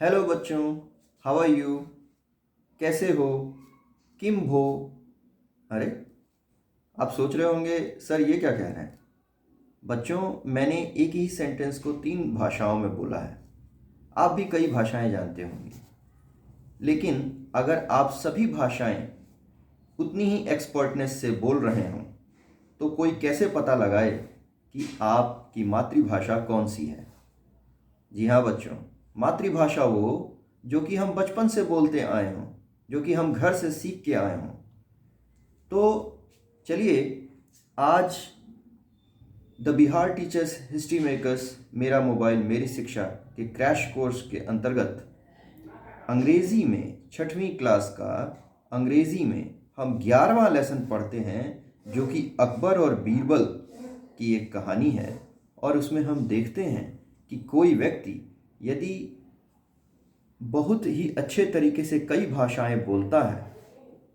Hello बच्चों, how are you? कैसे हो? किम भो? अरे, आप सोच रहे होंगे सर ये क्या कह रहे हैं। बच्चों, मैंने एक ही सेंटेंस को तीन भाषाओं में बोला है। आप भी कई भाषाएं जानते होंगे, लेकिन अगर आप सभी भाषाएं उतनी ही एक्सपर्टनेस से बोल रहे हों तो कोई कैसे पता लगाए कि आपकी मातृभाषा कौन सी है। जी हाँ बच्चों, मातृभाषा वो जो कि हम बचपन से बोलते आए हों, जो कि हम घर से सीख के आए हों। तो चलिए, आज the Bihar teachers history makers मेरा मोबाइल मेरी शिक्षा के क्रैश कोर्स के अंतर्गत अंग्रेज़ी में छठवीं क्लास का अंग्रेज़ी में हम 11वां लेसन पढ़ते हैं, जो कि अकबर और बीरबल की एक कहानी है। और उसमें हम देखते हैं कि कोई व्यक्ति यदि बहुत ही अच्छे तरीके से कई भाषाएं बोलता है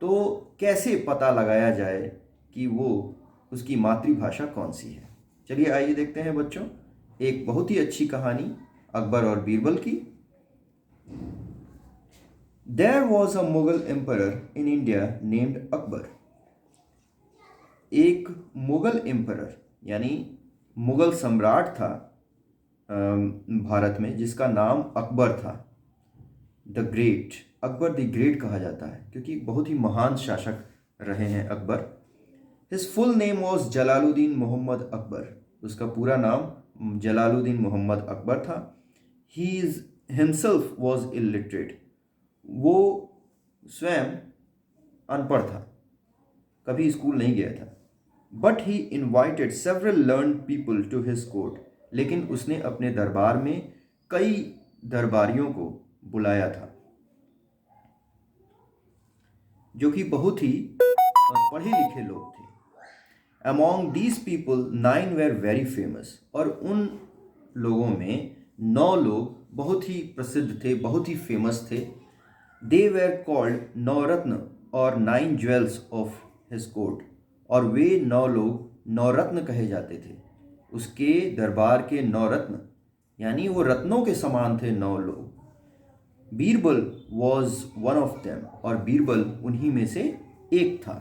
तो कैसे पता लगाया जाए कि वो उसकी मातृभाषा कौन सी है। चलिए आइए देखते हैं बच्चों, एक बहुत ही अच्छी कहानी अकबर और बीरबल की। There was a Mughal emperor in India named Akbar. एक मुगल एम्परर यानी मुगल सम्राट था भारत में, जिसका नाम अकबर था। The great, Akbar the great कहा जाता है क्योंकि बहुत ही महान शासक रहे हैं Akbar. His full name was Jalaluddin Mohammad Akbar. उसका पूरा नाम जलालुद्दीन मोहम्मद अकबर था। He is himself was illiterate. वो स्वयं अनपढ़ था, कभी स्कूल नहीं गया था। But he invited several learn people to his court. लेकिन उसने अपने दरबार में कई दरबारियों को बुलाया था जो कि बहुत ही पढ़े लिखे लोग थे। Among these people 9 were very famous. और उन लोगों में 9 लोग बहुत ही प्रसिद्ध थे, बहुत ही फेमस थे। दे वेर कॉल्ड नवरत्न और 9 ज्वेल्स ऑफ हिज कोर्ट। और वे 9 लोग नवरत्न कहे जाते थे। उसके दरबार के 9 रत्न, यानी वो रत्नों के समान थे 9 लोग। Birbal was one of them. और बीरबल उन्हीं में से एक था।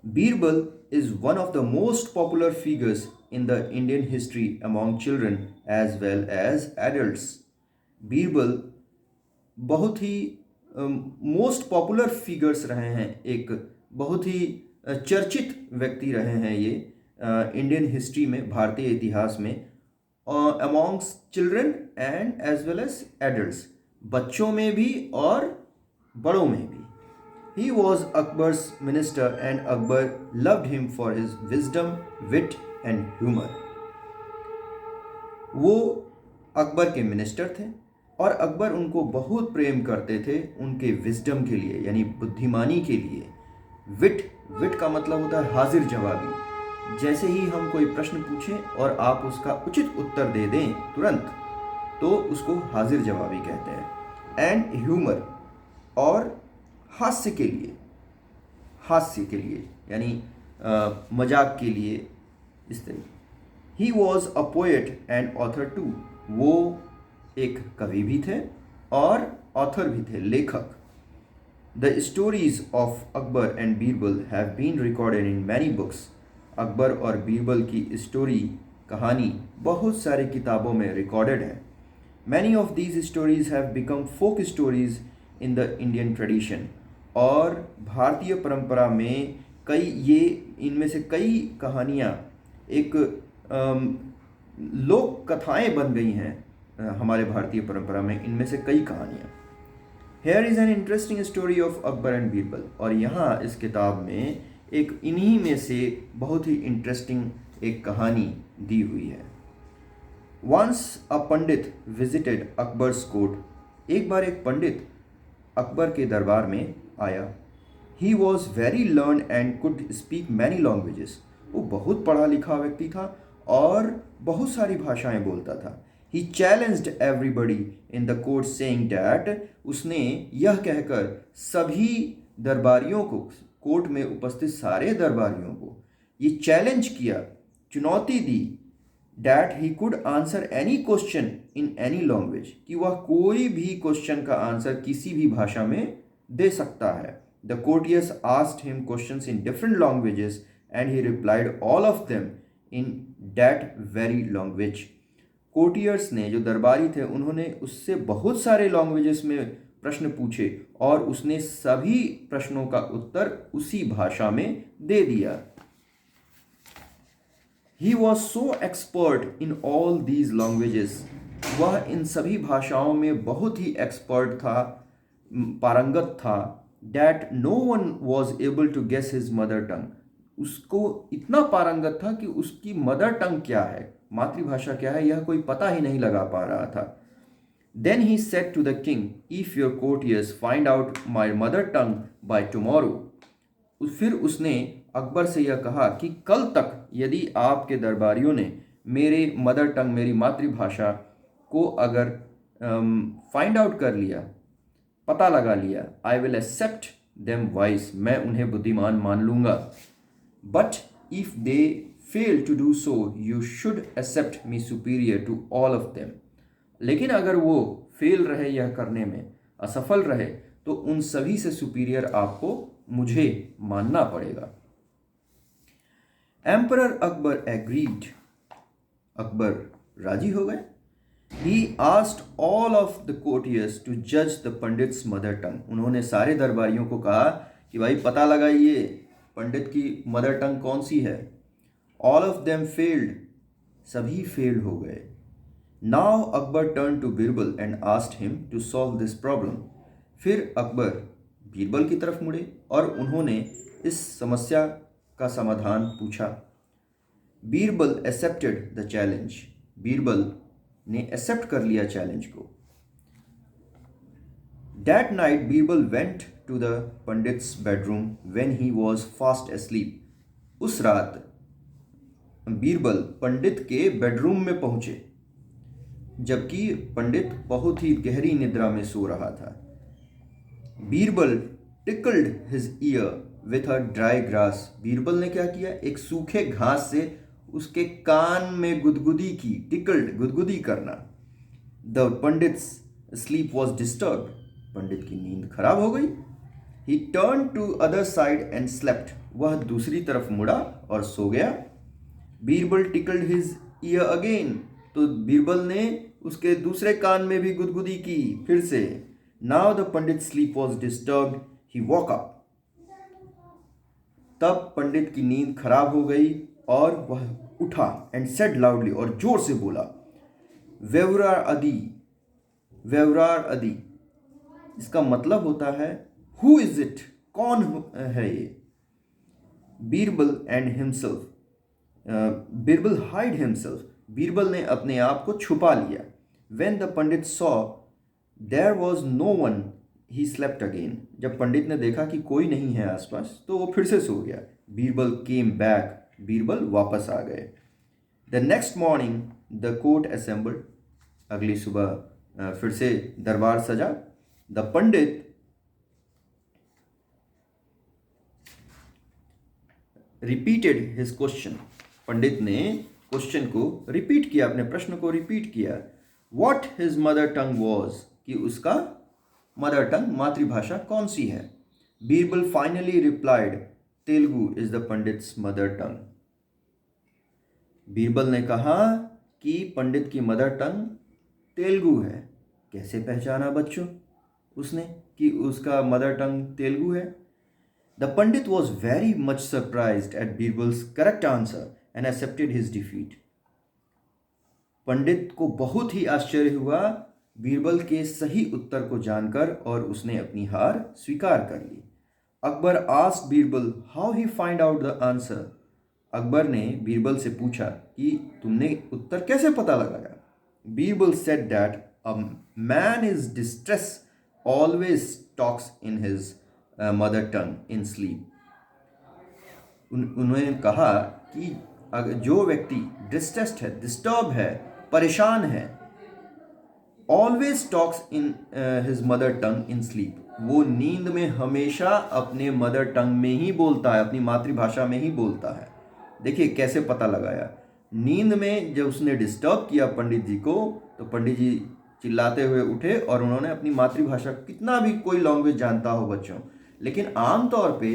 Birbal is one of the most popular figures in the Indian history among children as well as adults. Birbal बहुत ही मोस्ट पॉपुलर फिगर्स रहे हैं, एक बहुत ही चर्चित व्यक्ति रहे हैं ये इंडियन हिस्ट्री में, भारतीय इतिहास में, amongst children and as well as adults, बच्चों में भी और बड़ों में भी। He was Akbar's minister and Akbar loved him for his wisdom, wit and humor. वो अकबर के मिनिस्टर थे और अकबर उनको बहुत प्रेम करते थे उनके विजडम के लिए, यानी बुद्धिमानी के लिए। विट का मतलब होता है हाजिर जवाबी। जैसे ही हम कोई प्रश्न पूछें और आप उसका उचित उत्तर दे दें तुरंत, तो उसको हाजिर जवाबी कहते हैं। एंड ह्यूमर, और हास्य के लिए यानी मजाक के लिए, इस तरीके। He was a poet and author too. वो एक कवि भी थे और ऑथर भी थे, लेखक। The stories of Akbar and Birbal have been recorded in many books. Akbar और बीरबल की स्टोरी, कहानी बहुत सारी किताबों में रिकॉर्डेड है। Many of these stories have become folk stories in the Indian tradition. और भारतीय परंपरा में इनमें से कई कहानियाँ एक लोक कथाएँ बन गई हैं हमारे भारतीय परंपरा में, इनमें से कई कहानियाँ। Here is an interesting story of Akbar and Birbal. और यहाँ इस किताब में एक इन्हीं में से बहुत ही इंटरेस्टिंग एक कहानी दी हुई है। Once a pandit visited Akbar's court. एक बार एक पंडित अकबर के दरबार में आया। He was very learn and could speak many languages. वो बहुत पढ़ा लिखा व्यक्ति था और बहुत सारी भाषाएं बोलता था। He challenged everybody in the court saying that. उसने यह कहकर सभी दरबारियों को, कोर्ट में उपस्थित सारे दरबारियों को ये चैलेंज किया, चुनौती दी that he could answer any question in any language, कि वह कोई भी क्वेश्चन का आंसर किसी भी भाषा में दे सकता है. The courtiers asked him questions in different languages and he replied all of them in that very language. Courtiers ने, जो दरबारी थे, उन्होंने उससे बहुत सारे लैंग्वेजेस में प्रश्न पूछे और उसने सभी प्रश्नों का उत्तर उसी भाषा में दे दिया. He was so expert in all these languages. वह इन सभी भाषाओं में बहुत ही एक्सपर्ट था, पारंगत था. That no one was able to guess his mother tongue. उसको इतना पारंगत था कि उसकी मदर टंग क्या है, मातृभाषा क्या है, यह कोई पता ही नहीं लगा पा रहा था. Then he said to the king, if your courtiers find out my mother tongue by tomorrow. फिर उसने अकबर से यह कहा कि कल तक यदि आपके दरबारियों ने मेरे मदर टंग, मेरी मातृभाषा को अगर फाइंड आउट कर लिया, पता लगा लिया, I will accept them wise, मैं उन्हें बुद्धिमान मान लूँगा. But if they fail to do so you should accept me superior to all of them. लेकिन अगर वो फेल रहे, यह करने में असफल रहे, तो उन सभी से सुपीरियर आपको मुझे मानना पड़ेगा. Emperor Akbar agreed. अकबर राजी हो गए. He asked all of the courtiers to जज द पंडित्स मदर टंग. उन्होंने सारे दरबारियों को कहा कि भाई पता लगाइए पंडित की मदर टंग कौन सी है. All of them failed. सभी फेल हो गए. Now Akbar turn to Birbal and asked him to solve this problem. फिर अकबर बीरबल की तरफ मुड़े और उन्होंने इस समस्या का समाधान पूछा. Birbal accepted the challenge. Birbal ने एक्सेप्ट कर लिया चैलेंज को. That night Birbal went to the pandit's bedroom when he was fast asleep. उस रात बीरबल पंडित के बेडरूम में पहुंचे जबकि पंडित बहुत ही गहरी निद्रा में सो रहा था. Birbal tickled his year with a dry grass. Birbal ने क्या किया, एक सूखे घास से उसके कान में गुदगुदी की. टिकल्ड, गुदगुदी करना. The pandit's sleep was disturb. पंडित की नींद खराब हो गई. He turn to other side and slept. वह दूसरी तरफ मुड़ा और सो गया. Birbal tickled his ear again. तो बीरबल ने उसके दूसरे कान में भी गुदगुदी की फिर से. Now the Pandit sleep was disturbed. He walk up. तब पंडित की नींद खराब हो गई और वह उठा एंड सेड लाउडली, और जोर से बोला, वेवरार अदी, वेवरार अदी. इसका मतलब होता है हु इज इट, कौन है ये. Birbal and himself. Birbal hide himself. Birbal ने अपने आप को छुपा लिया. When the pandit saw there was no one he slept again. जब पंडित ने देखा कि कोई नहीं है आसपास, तो वो फिर से सो गया. Birbal came back. बीरबल वापस आ गए. The next morning the court assembled. अगली सुबह फिर से दरबार सजा. The pandit repeated his question. पंडित ने क्वेश्चन को रिपीट किया, अपने प्रश्न को रिपीट किया. What his mother tongue was, कि उसका मदर टंग, मातृभाषा कौन सी है. Birbal finally replied, Telugu is the pandit's mother टंग. बीरबल ने कहा कि पंडित की मदर टंग तेलुगु है. कैसे पहचाना बच्चों उसने कि उसका मदर टंग तेलुगु है. The pandit was very much surprised at Birbal's correct answer and accepted his defeat. पंडित को बहुत ही आश्चर्य हुआ बीरबल के सही उत्तर को जानकर और उसने अपनी हार स्वीकार कर ली. Akbar asked Birbal how he find out the answer. Akbar ने बीरबल से पूछा कि तुमने उत्तर कैसे पता लगाया. Birbal said that a man is distress always talks in his mother tongue in sleep. उन्होंने कहा कि जो व्यक्ति डिस्ट्रेस्ड है, डिस्टर्ब है, परेशान है, always talks in his mother tongue in sleep. वो नींद में हमेशा अपने मदर टंग में ही बोलता है, अपनी मातृभाषा में ही बोलता है. देखिए कैसे पता लगाया. नींद में जब उसने डिस्टर्ब किया पंडित जी को, तो पंडित जी चिल्लाते हुए उठे और उन्होंने अपनी मातृभाषा, कितना भी कोई लैंग्वेज जानता हो बच्चों, लेकिन आमतौर पे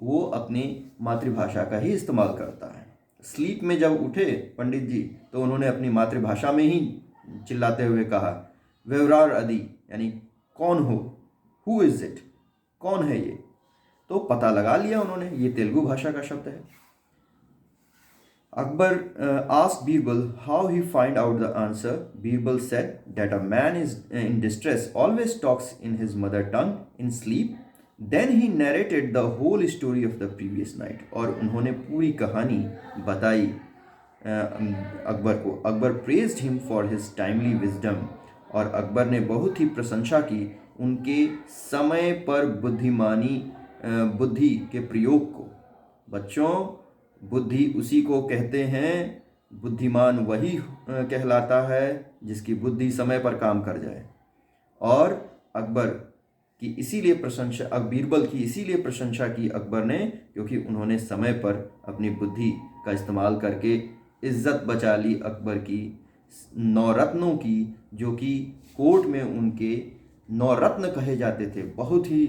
वो अपनी मातृभाषा का ही इस्तेमाल करता है। स्लीप में जब उठे पंडित जी, तो उन्होंने अपनी मातृभाषा में ही चिल्लाते हुए कहा, व्यवरार अदी, यानी कौन हो, हु इज इट, कौन है ये। तो पता लगा लिया उन्होंने, ये तेलुगु भाषा का शब्द है। Akbar asked Birbal how he find out the answer. Birbal said that a man is in distress always talks in his mother tongue in sleep. Then he narrated the whole story of the previous night. और उन्होंने पूरी कहानी बताई अकबर को। Akbar praised him for his timely wisdom. और अकबर ने बहुत ही प्रशंसा की उनके समय पर बुद्धि के प्रयोग को। बच्चों, बुद्धि उसी को कहते हैं, बुद्धिमान वही कहलाता है जिसकी बुद्धि समय पर काम कर जाए। और अकबर की इसीलिए प्रशंसा, बीरबल की इसीलिए प्रशंसा की अकबर ने, क्योंकि उन्होंने समय पर अपनी बुद्धि का इस्तेमाल करके इज्जत बचा ली अकबर की नौरत्नों की, जो कि कोर्ट में उनके नौरत्न कहे जाते थे। बहुत ही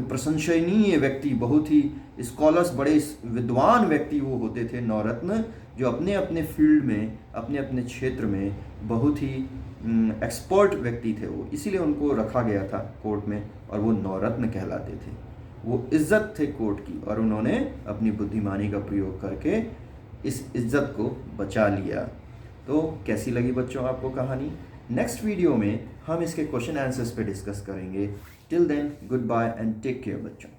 प्रशंसनीय व्यक्ति, बहुत ही स्कॉलर्स, बड़े विद्वान व्यक्ति वो होते थे नौरत्न, जो अपने अपने फील्ड में, अपने अपने क्षेत्र में बहुत ही एक्सपर्ट व्यक्ति थे वो, इसीलिए उनको रखा गया था कोर्ट में, और वो नौरत्न कहलाते थे। वो इज्जत थे कोर्ट की, और उन्होंने अपनी बुद्धिमानी का प्रयोग करके इस इज्जत को बचा लिया। तो कैसी लगी बच्चों आपको कहानी? नेक्स्ट वीडियो में हम इसके क्वेश्चन आंसर्स पे डिस्कस करेंगे। Till then, goodbye and take care बच्चों।